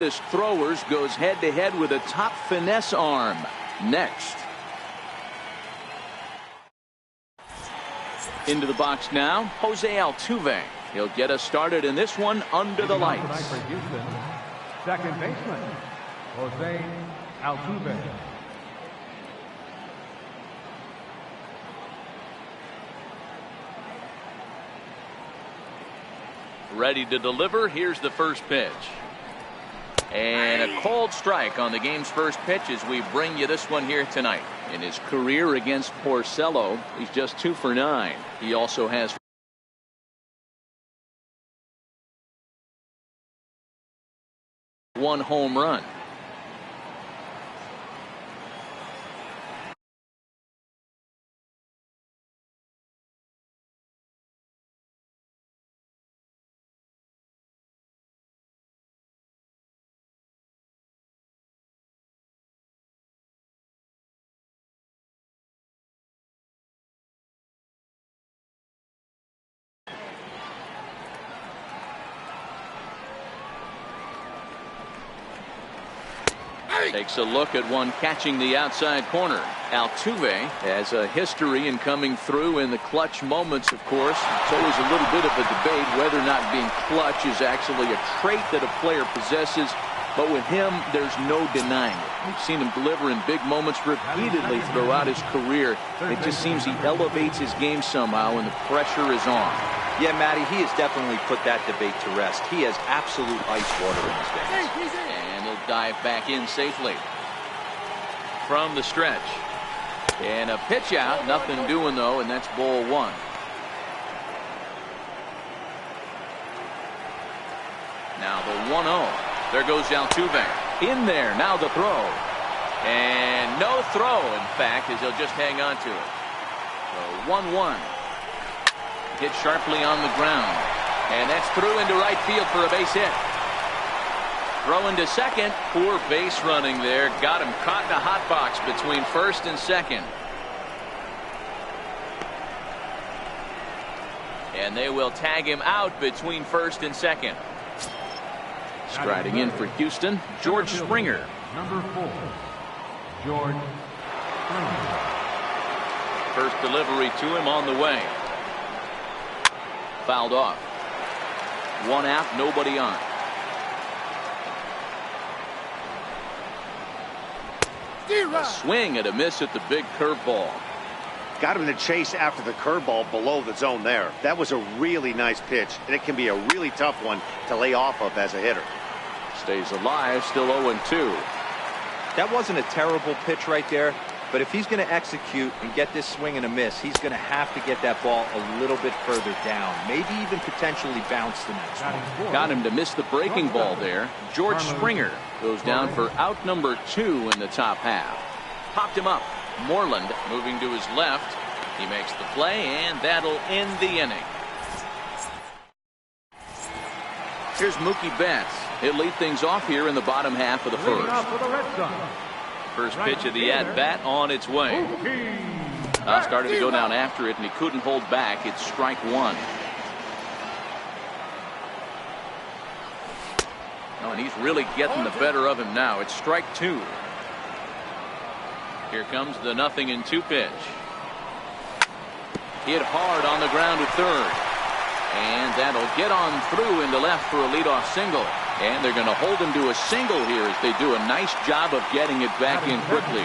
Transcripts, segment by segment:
This throwers goes head-to-head with a top finesse arm. Next. Into the box now, Jose Altuve. He'll get us started in this one under the lights. Second baseman, Jose Altuve. Ready to deliver. Here's the first pitch. And a cold strike on the game's first pitch as we bring you this one here tonight. In his career against Porcello, he's just 2 for 9. He also has 1 home run. Takes a look at one catching the outside corner. Altuve has a history in coming through in the clutch moments, of course. It's always a little bit of a debate whether or not being clutch is actually a trait that a player possesses. But with him, there's no denying it. We've seen him deliver in big moments repeatedly throughout his career. It just seems he elevates his game somehow when the pressure is on. Yeah, Matty, he has definitely put that debate to rest. He has absolute ice water in his veins. And he'll dive back in safely from the stretch. And a pitch out, nothing doing though, and that's ball 1. Now the 1-0. There goes Altuve. In there, now the throw. And no throw, in fact, as he'll just hang on to it. So 1-1. Hit sharply on the ground. And that's through into right field for a base hit. Throwing to second. Poor base running there. Got him caught in a hot box between first and second. And they will tag him out between first and second. Striding in for Houston, George Springer. Number 4, George Springer. First delivery to him on the way. Fouled off. 1 out, nobody on. A swing and a miss at the big curveball. Got him to chase after the curveball below the zone there. That was a really nice pitch, and it can be a really tough one to lay off of as a hitter. Stays alive, still 0-2. That wasn't a terrible pitch right there, but if he's going to execute and get this swing and a miss, he's going to have to get that ball a little bit further down, maybe even potentially bounce the next one. Got him to miss the breaking ball there. George Springer goes down for out number 2 in the top half. Popped him up. Moreland moving to his left. He makes the play, and that'll end the inning. Here's Mookie Betts. He'll lead things off here in the bottom half of the first. First pitch of the at-bat on its way. Started to go down after it, and he couldn't hold back. It's strike 1. Oh, and he's really getting the better of him now. It's strike 2. Here comes the 0-2 pitch. Hit hard on the ground at third. And that'll get on through into left for a leadoff single. And they're going to hold him to a single here as they do a nice job of getting it back in quickly.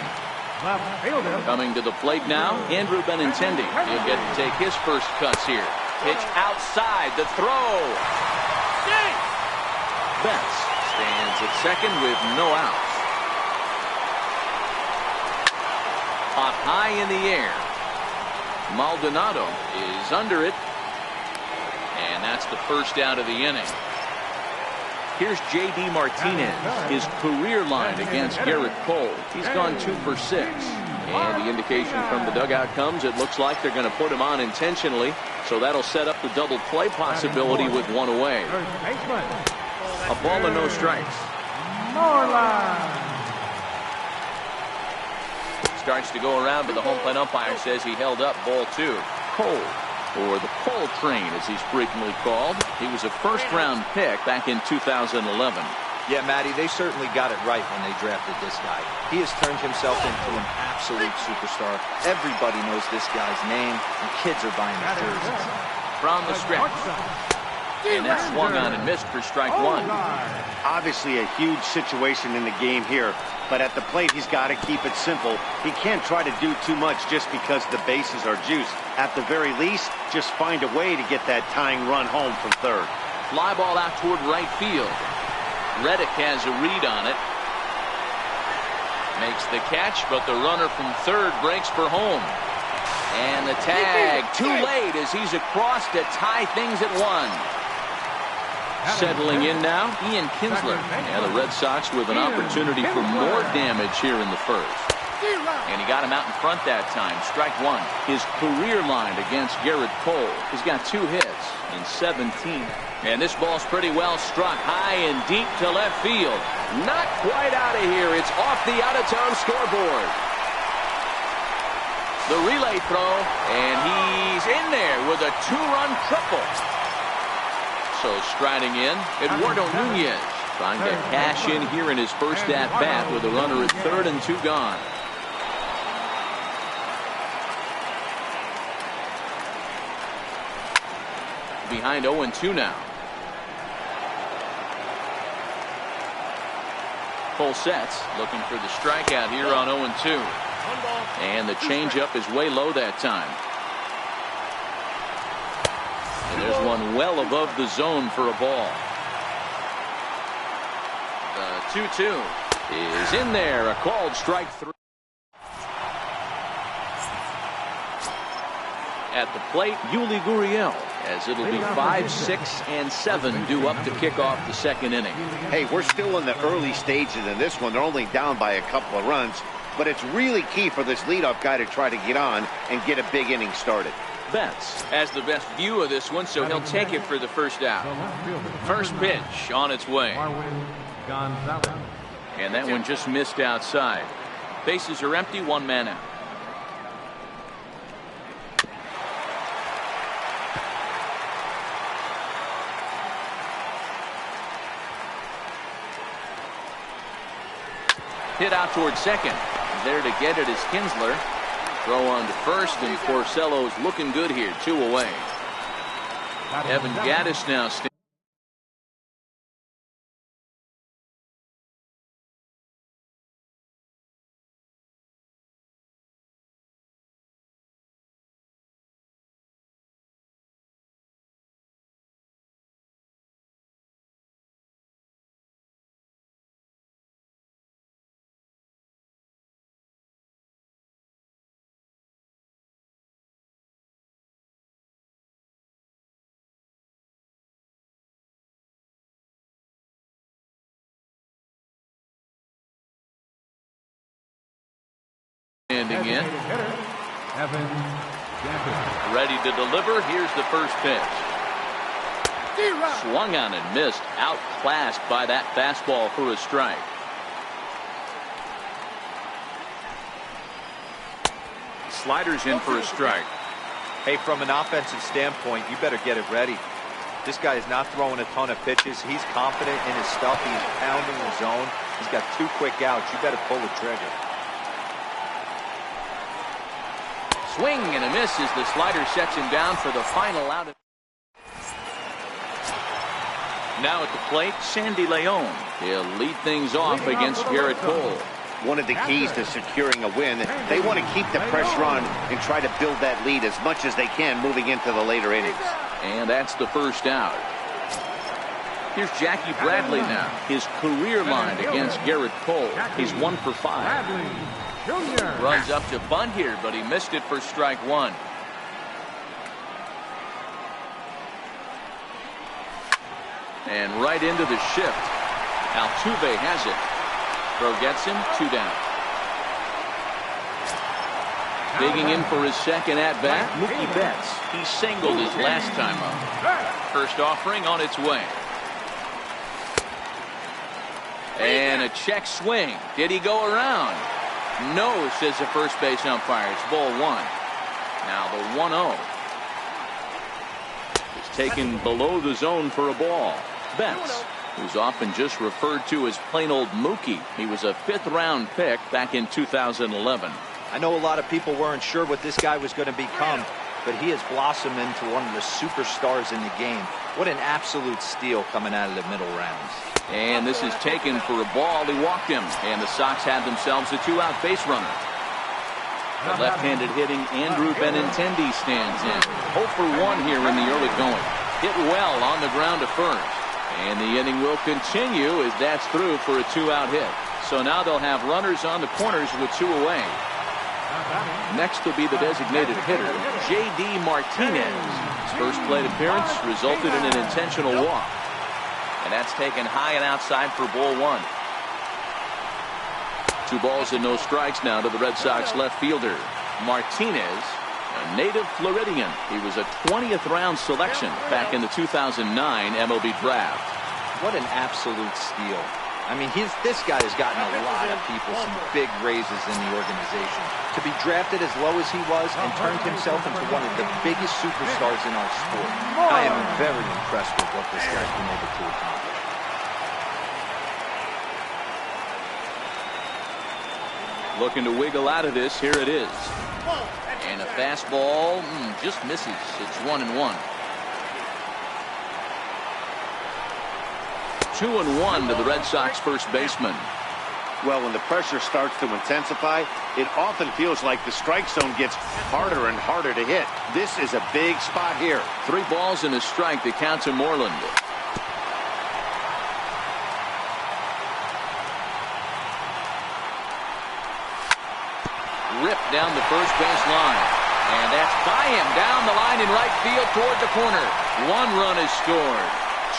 Coming to the plate now, Andrew Benintendi. He'll get to take his first cuts here. Pitch outside, the throw. Betts stands at second with no outs. Hot high in the air. Maldonado is under it. And that's the first out of the inning. Here's J.D. Martinez, his career line against Garrett Cole. He's gone 2 for 6. And the indication from the dugout comes, it looks like they're going to put him on intentionally. So that'll set up the double play possibility with 1 away. A ball and no strikes. Starts to go around, but the home plate umpire says he held up ball 2. Cole, or the Cole train as he's frequently called. He was a first-round pick back in 2011. Yeah, Matty, they certainly got it right when they drafted this guy. He has turned himself into an absolute superstar. Everybody knows this guy's name, and kids are buying his jerseys. From the stretch. And that swung on and missed for strike one. Obviously a huge situation in the game here, but at the plate he's got to keep it simple. He can't try to do too much just because the bases are juiced. At the very least, just find a way to get that tying run home from third. Fly ball out toward right field. Reddick has a read on it. Makes the catch, but the runner from third breaks for home. And the tag too late as he's across to tie things at one. Settling in now, Ian Kinsler. And the Red Sox with an opportunity for more damage here in the first. And he got him out in front that time. Strike one. His career line against Garrett Cole. He's got 2 hits in 17. And this ball's pretty well struck high and deep to left field. Not quite out of here. It's off the out-of-town scoreboard. The relay throw, and he's in there with a 2-run triple. So striding in, Eduardo Nunez trying to cash in here in his first at-bat with a runner at third and 2 gone. Behind 0-2 now. Full sets, looking for the strikeout here on 0-2. And the changeup is way low that time. And there's one well above the zone for a ball. The 2-2 is in there, a called strike 3. At the plate, Yuli Gurriel, as it'll be 5, 6, and 7 due up to kick off the second inning. Hey, we're still in the early stages in this one. They're only down by a couple of runs, but it's really key for this leadoff guy to try to get on and get a big inning started. Betts has the best view of this one, so he'll take it for the first out. First pitch on its way. And that one just missed outside. Bases are empty, 1 man out. Hit out toward second. There to get it is Kinsler. Throw on to first, and Porcello's looking good here. 2 away. Evan Gattis now standing. Standing in. Ready to deliver. Here's the first pitch. Swung on and missed. Outclassed by that fastball for a strike. Sliders in for a strike. Hey, from an offensive standpoint, you better get it ready. This guy is not throwing a ton of pitches. He's confident in his stuff. He's pounding the zone. He's got 2 quick outs. You better pull the trigger. Swing and a miss as the slider sets him down for the final out. Now at the plate, Sandy Leon. He'll lead things off against Garrett Cole. One of the keys to securing a win, they want to keep the pressure on and try to build that lead as much as they can moving into the later innings. And that's the first out. Here's Jackie Bradley now. His career line against Garrett Cole. He's 1 for 5. Runs up to bunt here, but he missed it for strike 1. And right into the shift. Altuve has it. Throw gets him, 2 down. Digging in for his second at-bat, Mookie Betts. He singled his last time up. First offering on its way. And a check swing. Did he go around? No, says the first base umpire. It's ball 1. Now the 1-0 is taken below the zone for a ball. Betts who's often just referred to as plain old Mookie. He was a 5th-round pick back in 2011. I know a lot of people weren't sure what this guy was going to become, but he has blossomed into one of the superstars in the game. What an absolute steal coming out of the middle rounds. And this is taken for a ball. He walked him, and the Sox have themselves a 2-out base runner. The left-handed hitting Andrew Benintendi stands in. 0 for 1 here in the early going. Hit well on the ground to first. And the inning will continue as that's through for a 2-out hit. So now they'll have runners on the corners with 2 away. Next will be the designated hitter, J.D. Martinez. His first plate appearance resulted in an intentional walk. And that's taken high and outside for ball 1. 2 balls and no strikes now to the Red Sox left fielder. Martinez, a native Floridian. He was a 20th round selection back in the 2009 MLB draft. What an absolute steal. I mean, this guy has gotten a lot of people some big raises in the organization. To be drafted as low as he was and turned himself into one of the biggest superstars in our sport. I am very impressed with what this guy's been able to accomplish. Looking to wiggle out of this. Here it is. And a fastball just misses. It's 1-1. 2-1 to the Red Sox first baseman. Well, when the pressure starts to intensify, it often feels like the strike zone gets harder and harder to hit. This is a big spot here. 3 balls and a strike to count to Moreland. Ripped down the first base line. And that's by him down the line in right field toward the corner. 1 run is scored.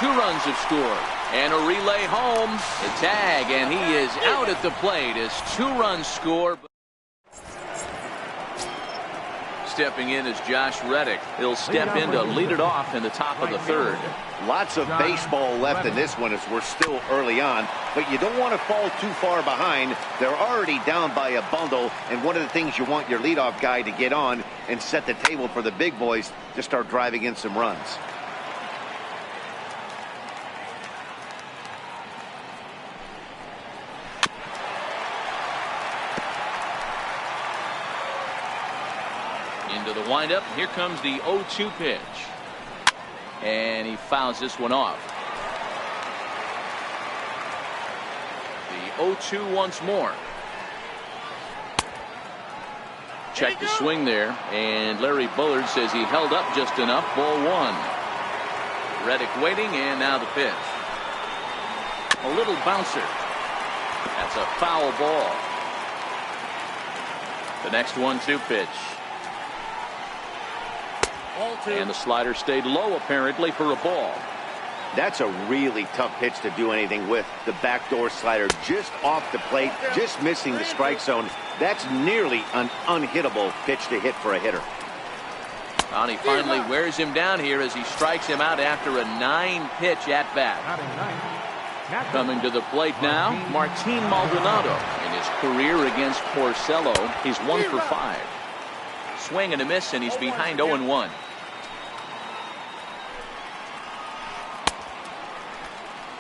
2 runs have scored. And a relay home. The tag, and he is out at the plate as 2 runs score. Stepping in is Josh Reddick. He'll step in to lead it off in the top of the 3rd. Lots of baseball left in this one as we're still early on, but you don't want to fall too far behind. They're already down by a bundle, and one of the things you want your leadoff guy to get on and set the table for the big boys to start driving in some runs. Into the windup. Here comes the 0-2 pitch. And he fouls this one off. The 0-2 once more. Check the swing there. And Larry Bullard says he held up just enough. Ball 1. Reddick waiting, and now the pitch. A little bouncer. That's a foul ball. The next 1-2 pitch. And the slider stayed low apparently for a ball. That's a really tough pitch to do anything with. The backdoor slider just off the plate, just missing the strike zone. That's nearly an unhittable pitch to hit for a hitter. And he finally wears him down here as he strikes him out after a 9-pitch at bat. Coming to the plate now, Martin Maldonado. In his career against Porcello, he's 1 for 5. Swing and a miss, and he's behind 0-1.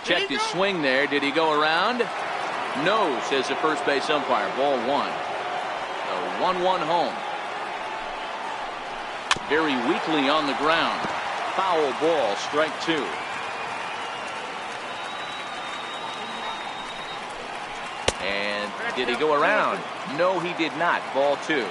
Checked his swing there. Did he go around? No, says the first base umpire. Ball 1. A 1-1 home. Very weakly on the ground. Foul ball, strike 2. And did he go around? No, he did not. Ball 2.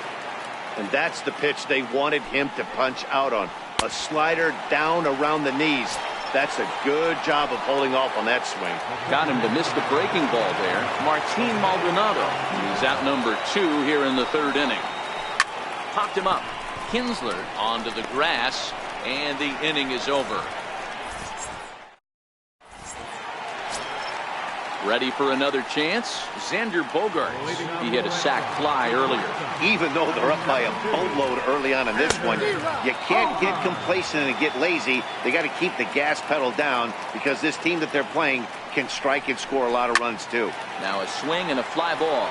And that's the pitch they wanted him to punch out on. A slider down around the knees. That's a good job of holding off on that swing. Got him to miss the breaking ball there. Martin Maldonado. He's out number 2 here in the 3rd inning. Popped him up. Kinsler onto the grass, and the inning is over. Ready for another chance? Xander Bogaerts. He hit a sac fly earlier. Even though they're up by a boatload early on in this one, you can't get complacent and get lazy. They got to keep the gas pedal down because this team that they're playing can strike and score a lot of runs too. Now a swing and a fly ball.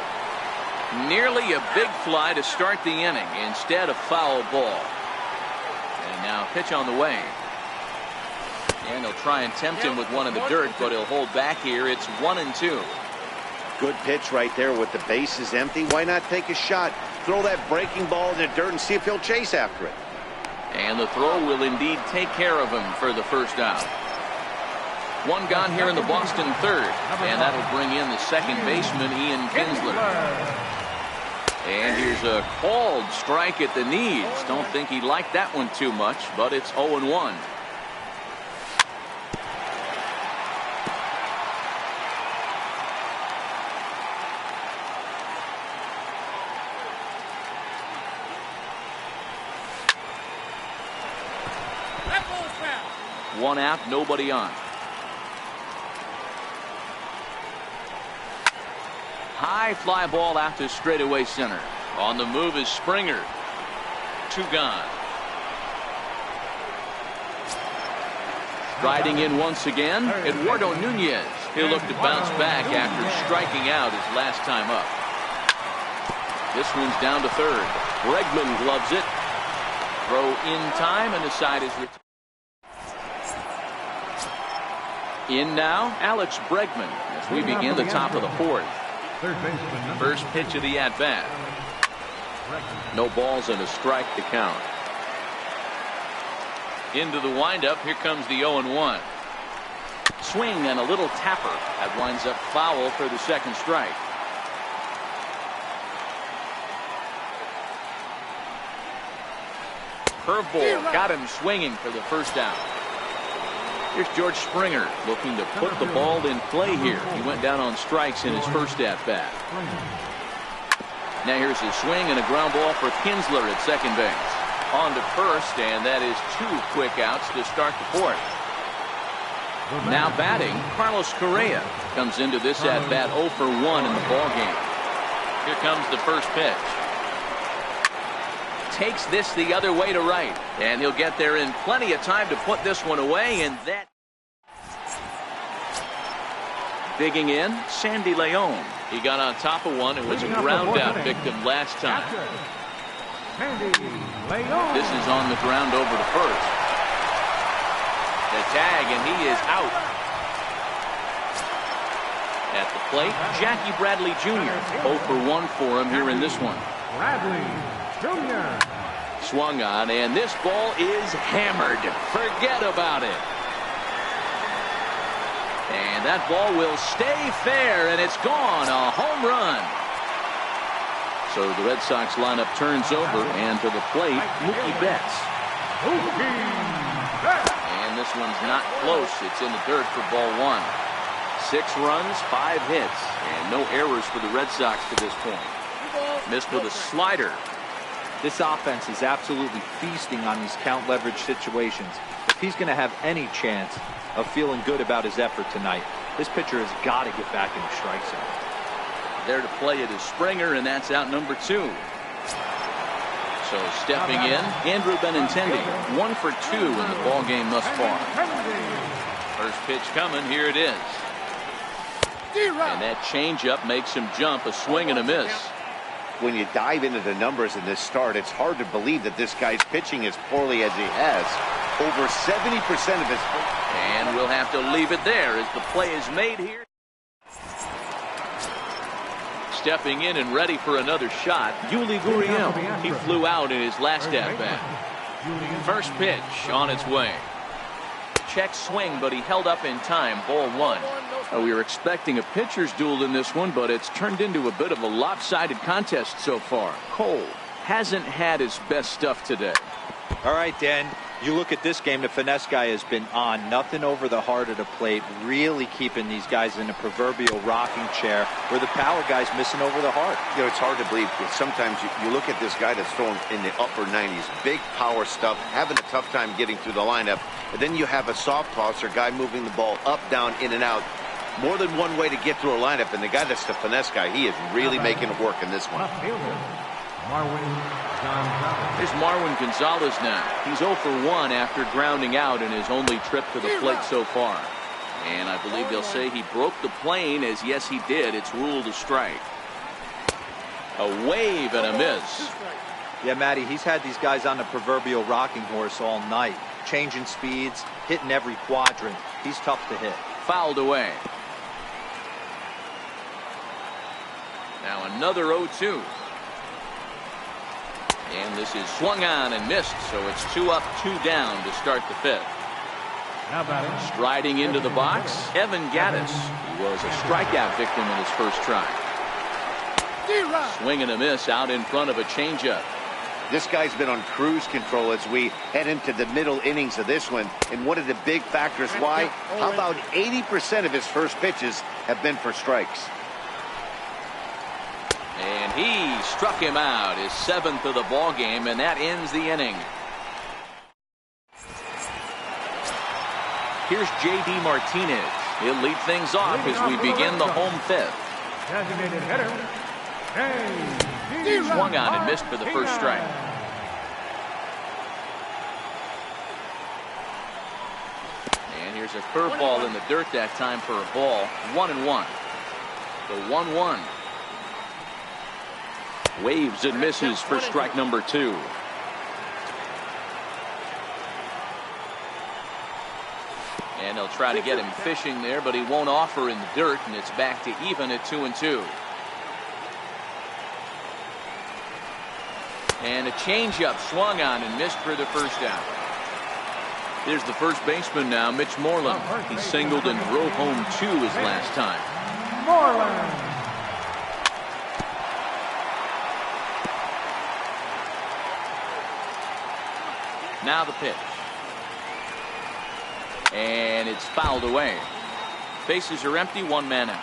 Nearly a big fly to start the inning. Instead, a foul ball. And now pitch on the way. And he'll try and tempt him with one in the dirt, but he'll hold back here. It's 1-2. Good pitch right there with the bases empty. Why not take a shot? Throw that breaking ball in the dirt and see if he'll chase after it. And the throw will indeed take care of him for the first out. One gone here in the Boston third. And that'll bring in the second baseman, Ian Kinsler. And here's a called strike at the knees. Don't think he liked that one too much, but it's 0-1. One out, nobody on. High fly ball out to straightaway center. On the move is Springer. 2 gone. Striding in once again, Eduardo Nunez. He'll look to bounce back after striking out his last time up. This one's down to third. Bregman gloves it. Throw in time, and the side is retired. In now, Alex Bregman as we begin the top of the fourth. First pitch of the at-bat. No balls and a strike to count. Into the windup. Here comes the 0-1. Swing and a little tapper. That winds up foul for the second strike. Curveball got him swinging for the first out. Here's George Springer looking to put the ball in play here. He went down on strikes in his first at-bat. Now here's a swing and a ground ball for Kinsler at second base. On to first, and that is 2 quick outs to start the fourth. Now batting, Carlos Correa comes into this at-bat 0 for 1 in the ballgame. Here comes the first pitch. Takes this the other way to right, and he'll get there in plenty of time to put this one away. And that digging in, Sandy Leon. He got on top of one. It was a ground out victim last time. This is on the ground over to first. The tag, and he is out. At the plate, Jackie Bradley Jr. 0 for 1 for him here in this one. Bradley Jr. Swung on, and this ball is hammered. Forget about it. And that ball will stay fair, and it's gone. A home run. So the Red Sox lineup turns over, and to the plate, Mookie Betts. And this one's not close. It's in the dirt for ball 1. 6 runs, 5 hits, and no errors for the Red Sox to this point. Missed with a slider. This offense is absolutely feasting on these count leverage situations. If he's going to have any chance of feeling good about his effort tonight, this pitcher has got to get back in the strike zone. There to play it is Springer, and that's out number 2. So stepping in, Andrew Benintendi, 1 for 2 in the ball game thus far. First pitch coming. Here it is. And that changeup makes him jump. A swing and a miss. When you dive into the numbers in this start, it's hard to believe that this guy's pitching as poorly as he has. Over 70% of his... And we'll have to leave it there as the play is made here. Stepping in and ready for another shot, Yuli Gurriel. He flew out in his last at-bat. First pitch on its way. Check swing, but he held up in time. Ball 1. We were expecting a pitcher's duel in this one, but it's turned into a bit of a lopsided contest so far. Cole hasn't had his best stuff today. All right, Dan, you look at this game, the finesse guy has been on. Nothing over the heart of the plate, really keeping these guys in a proverbial rocking chair, where the power guy's missing over the heart. You know, it's hard to believe, because sometimes you look at this guy that's throwing in the upper 90s, big power stuff, having a tough time getting through the lineup, and then you have a soft tosser guy moving the ball up, down, in and out. More than one way to get through a lineup, and the guy that's the finesse guy, he is really making it work in this one. Here's Marwin Gonzalez now. He's 0 for 1 after grounding out in his only trip to the plate so far. And I believe they'll say he broke the plane, as yes he did. It's ruled a strike. A wave and a miss. Yeah, Matty, he's had these guys on the proverbial rocking horse all night. changing speeds, hitting every quadrant. He's tough to hit. Fouled away. Now another 0-2. And this is swung on and missed, so it's 2 up, 2 down to start the 5th. Striding into the box, Evan Gaddis. He was a strikeout victim in his first try. Swing and a miss out in front of a changeup. This guy's been on cruise control as we head into the middle innings of this one. And one of the big factors why, how about 80% of his first pitches have been for strikes? And he struck him out, his 7th of the ball game, and that ends the inning. Here's J.D. Martinez. He'll lead things off as we begin the home 5th. Designated hitter, Swung on and missed for the first strike. And here's a curveball in the dirt that time for a ball. 1-1. The 1-1. Waves and misses for strike number 2. And they'll try to get him fishing there, but he won't offer in the dirt, and it's back to even at 2-2. And a changeup swung on and missed for the first out. Here's the first baseman now, Mitch Moreland. He singled and drove home 2 his last time. Moreland. Now the pitch. And it's fouled away. Bases are empty, 1 man out.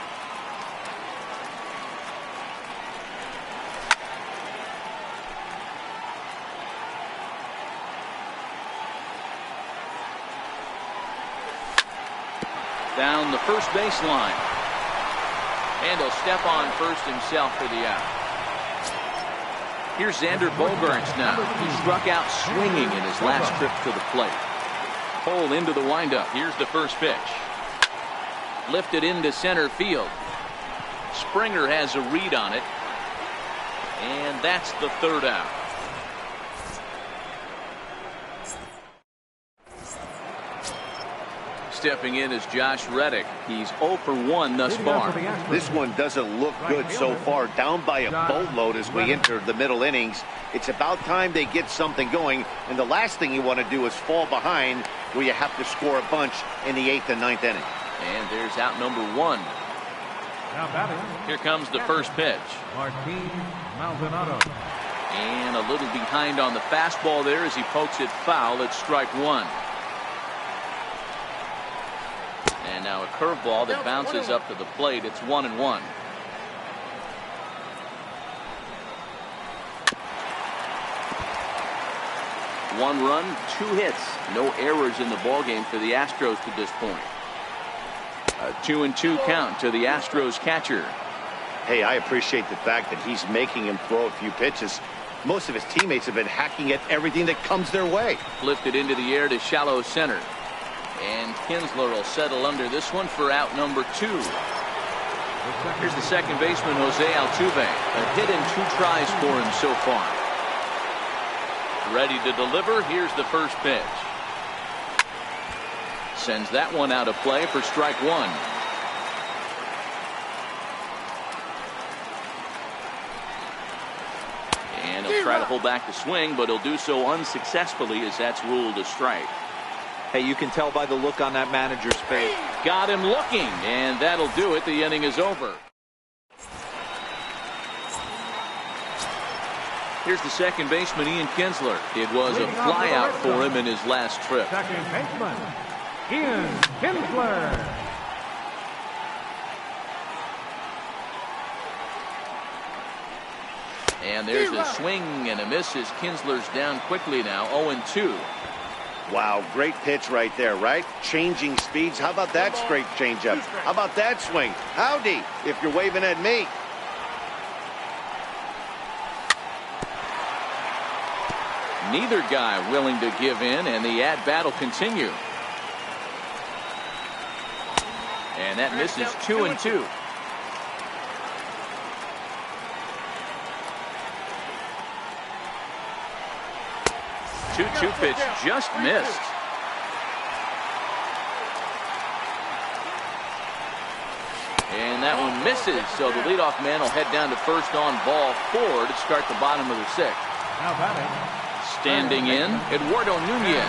Down the first baseline. And he'll step on first himself for the out. Here's Xander Bogaerts now. He struck out swinging in his last trip to the plate. Pulled into the windup. Here's the first pitch. Lifted into center field. Springer has a read on it. And that's the 3rd out. Stepping in is Josh Reddick. He's 0 for 1 thus far. This one doesn't look good so far. Down by a boatload as we enter the middle innings. It's about time they get something going. And the last thing you want to do is fall behind where you have to score a bunch in the 8th and 9th inning. And there's out number 1. Here comes the first pitch. Maldonado. And a little behind on the fastball there as he pokes it foul at strike 1. And now a curveball that bounces up to the plate. It's 1-1. One run, 2 hits, no errors in the ballgame for the Astros to this point. A 2-2 count to the Astros catcher. Hey, I appreciate the fact that he's making him throw a few pitches. Most of his teammates have been hacking at everything that comes their way. Lifted into the air to shallow center. And Kinsler will settle under this one for out number 2. Here's the second baseman, Jose Altuve. A hit in 2 tries for him so far. Ready to deliver. Here's the first pitch. Sends that one out of play for strike 1. And he'll try to hold back the swing, but he'll do so unsuccessfully as that's ruled a strike. Hey, you can tell by the look on that manager's face. Got him looking, and that'll do it. The inning is over. Here's the second baseman, Ian Kinsler. It was a flyout for him in his last trip. Second baseman, Ian Kinsler. And there's a swing and a miss as Kinsler's down quickly now, 0-2. Wow, great pitch right there, right? Changing speeds. How about that straight changeup? How about that swing? Howdy, if you're waving at me. Neither guy willing to give in, and the at-bat will continue. And that misses 2-2. 2-2 pitch just missed. And that one misses, so the leadoff man will head down to first on ball 4 to start the bottom of the 6th. Now batting. Standing in, Eduardo Nunez.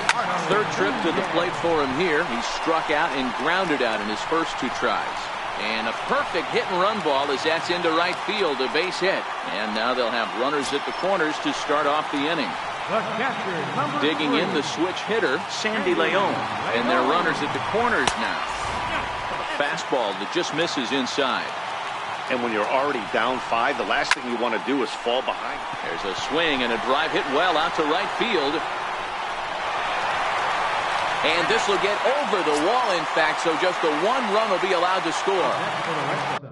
Third trip to the plate for him here. He struck out and grounded out in his first 2 tries. And a perfect hit-and-run ball as that's into right field, a base hit. And now they'll have runners at the corners to start off the inning. The catcher, number Digging 3. in the switch hitter, Sandy Leon. And they're runners at the corners now. A fastball that just misses inside. And when you're already down 5, the last thing you want to do is fall behind. There's a swing and a drive hit well out to right field. And this will get over the wall, in fact, so just the 1 run will be allowed to score.